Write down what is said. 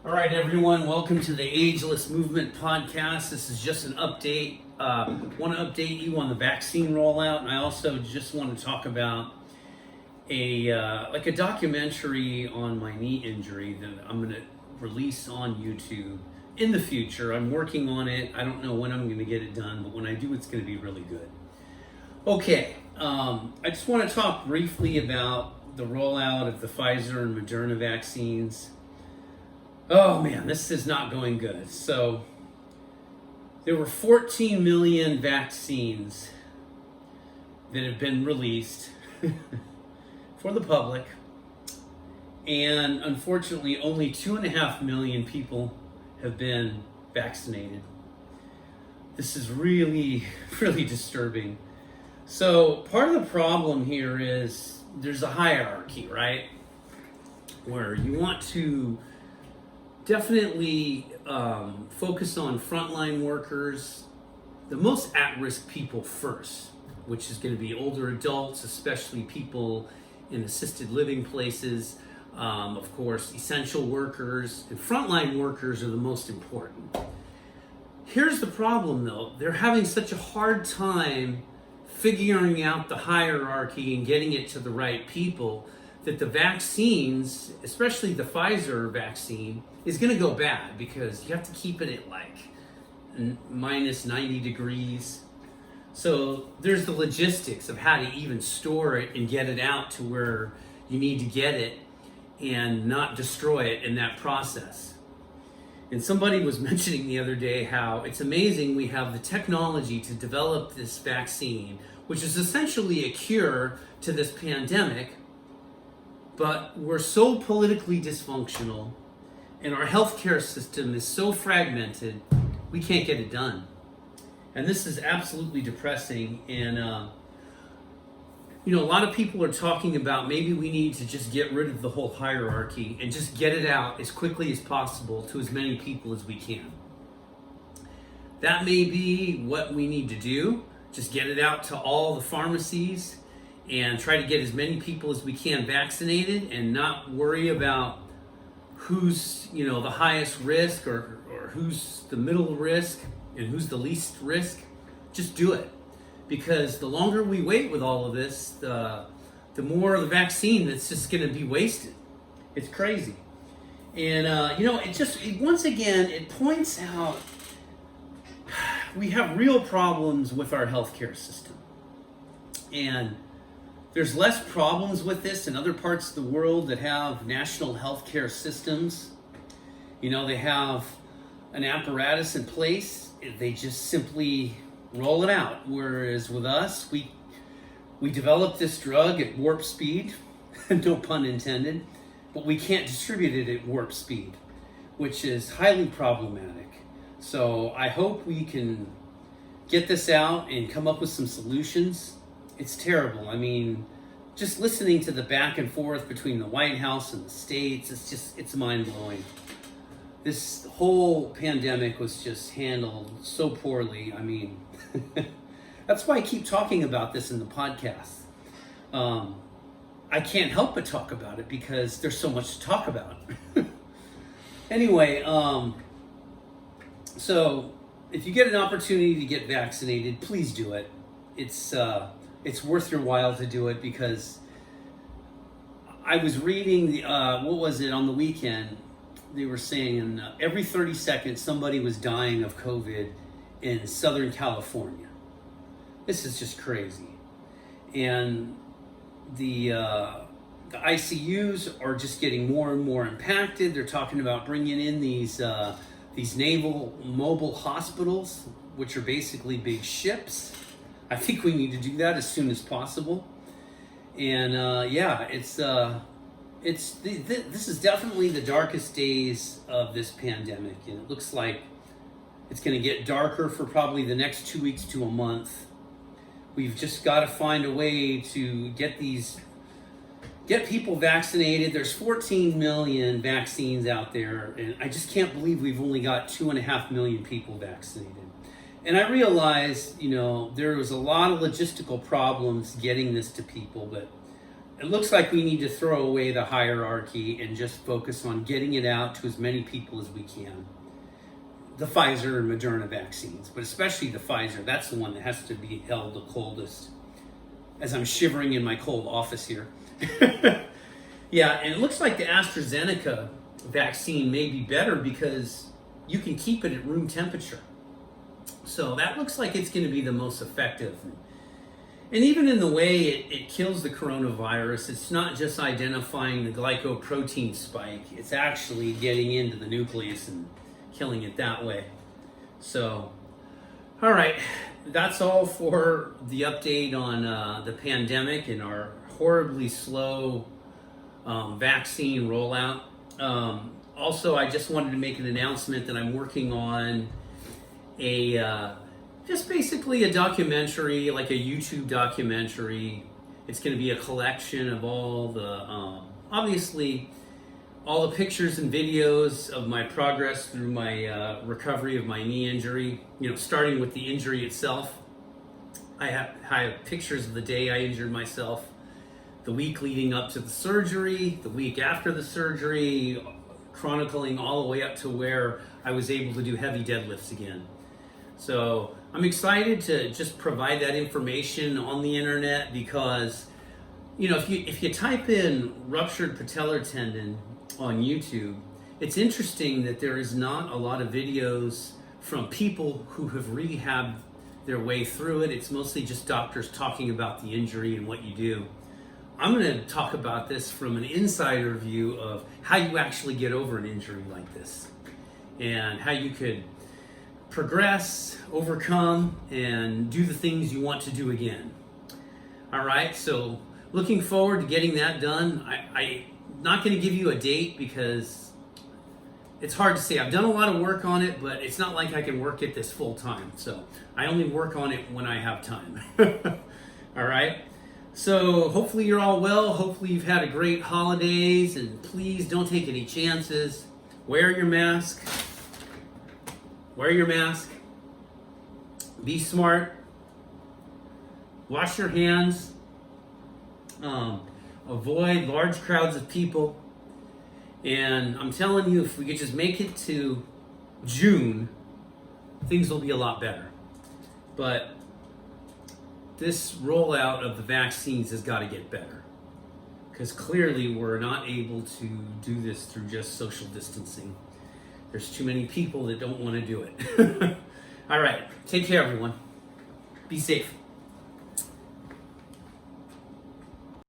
All right, everyone, welcome to the Ageless Movement podcast. This is just an update. Want to update you on the vaccine rollout, and I also just want to talk about a documentary on my knee injury that I'm going to release on YouTube in the future. I'm working on it. I don't know when I'm going to get it done, but when I do, it's going to be really good. Okay, I just want to talk briefly about the rollout of the Pfizer and Moderna vaccines. Oh man, this is not going good. So there were 14 million vaccines that have been released for the public, and unfortunately only 2.5 million people have been vaccinated. This is really, really disturbing. So part of the problem here is there's a hierarchy, right? Where you want to definitely focus on frontline workers, the most at-risk people first, which is going to be older adults, especially people in assisted living places, of course, essential workers, and frontline workers are the most important. Here's the problem though, they're having such a hard time figuring out the hierarchy and getting it to the right people that the vaccines, especially the Pfizer vaccine, is going to go bad because you have to keep it at like minus 90 degrees. So there's the logistics of how to even store it and get it out to where you need to get it and not destroy it in that process. And somebody was mentioning the other day how it's amazing we have the technology to develop this vaccine, which is essentially a cure to this pandemic, but we're so politically dysfunctional and our healthcare system is so fragmented, we can't get it done. And this is absolutely depressing. And, a lot of people are talking about maybe we need to just get rid of the whole hierarchy and just get it out as quickly as possible to as many people as we can. That may be what we need to do. Just get it out to all the pharmacies and try to get as many people as we can vaccinated and not worry about who's, the highest risk or who's the middle risk and who's the least risk. Just do it. Because the longer we wait with all of this, the more of the vaccine that's just going to be wasted. It's crazy. And, once again, it points out we have real problems with our healthcare system. And there's less problems with this in other parts of the world that have national healthcare systems. They have an apparatus in place. They just simply roll it out. Whereas with us, we developed this drug at warp speed, no pun intended, but we can't distribute it at warp speed, which is highly problematic. So I hope we can get this out and come up with some solutions. It's terrible. I mean, just listening to the back and forth between the White House and the states, it's mind-blowing. This whole pandemic was just handled so poorly. I mean, that's why I keep talking about this in the podcast. I can't help but talk about it because there's so much to talk about. Anyway, so if you get an opportunity to get vaccinated, please do it. It's worth your while to do it because I was reading, on the weekend, they were saying every 30 seconds somebody was dying of COVID in Southern California. This is just crazy. And the ICUs are just getting more and more impacted. They're talking about bringing in these naval mobile hospitals, which are basically big ships. I think we need to do that as soon as possible. And this is definitely the darkest days of this pandemic, and it looks like it's going to get darker for probably the next 2 weeks to a month. We've just got to find a way to get people vaccinated. There's 14 million vaccines out there, and I just can't believe we've only got 2.5 million people vaccinated. And I realized, there was a lot of logistical problems getting this to people, but it looks like we need to throw away the hierarchy and just focus on getting it out to as many people as we can. The Pfizer and Moderna vaccines, but especially the Pfizer, that's the one that has to be held the coldest, as I'm shivering in my cold office here. Yeah, and it looks like the AstraZeneca vaccine may be better because you can keep it at room temperature. So that looks like it's going to be the most effective. And even in the way it kills the coronavirus, it's not just identifying the glycoprotein spike, it's actually getting into the nucleus and killing it that way. So, all right, that's all for the update on the pandemic and our horribly slow vaccine rollout. Also, I just wanted to make an announcement that I'm working on just basically a documentary, like a YouTube documentary. It's going to be a collection of all the, obviously, all the pictures and videos of my progress through my recovery of my knee injury. You know, starting with the injury itself. I have pictures of the day I injured myself, the week leading up to the surgery, the week after the surgery, chronicling all the way up to where I was able to do heavy deadlifts again. So I'm excited to just provide that information on the internet because, you know, if you type in ruptured patellar tendon on YouTube, it's interesting that there is not a lot of videos from people who have rehabbed their way through it. It's mostly just doctors talking about the injury and what you do. I'm going to talk about this from an insider view of how you actually get over an injury like this and how you could progress, overcome, and do the things you want to do again. All right, so looking forward to getting that done. I'm not going to give you a date because it's hard to say. I've done a lot of work on it, but it's not like I can work at this full time. So I only work on it when I have time. All right. So hopefully you're all well. Hopefully you've had a great holidays, and please don't take any chances. Wear your mask. Wear your mask. Be smart. Wash your hands. Avoid large crowds of people. And I'm telling you, if we could just make it to June, things will be a lot better. But this rollout of the vaccines has got to get better. Because clearly we're not able to do this through just social distancing. There's too many people that don't want to do it. All right. Take care, everyone. Be safe.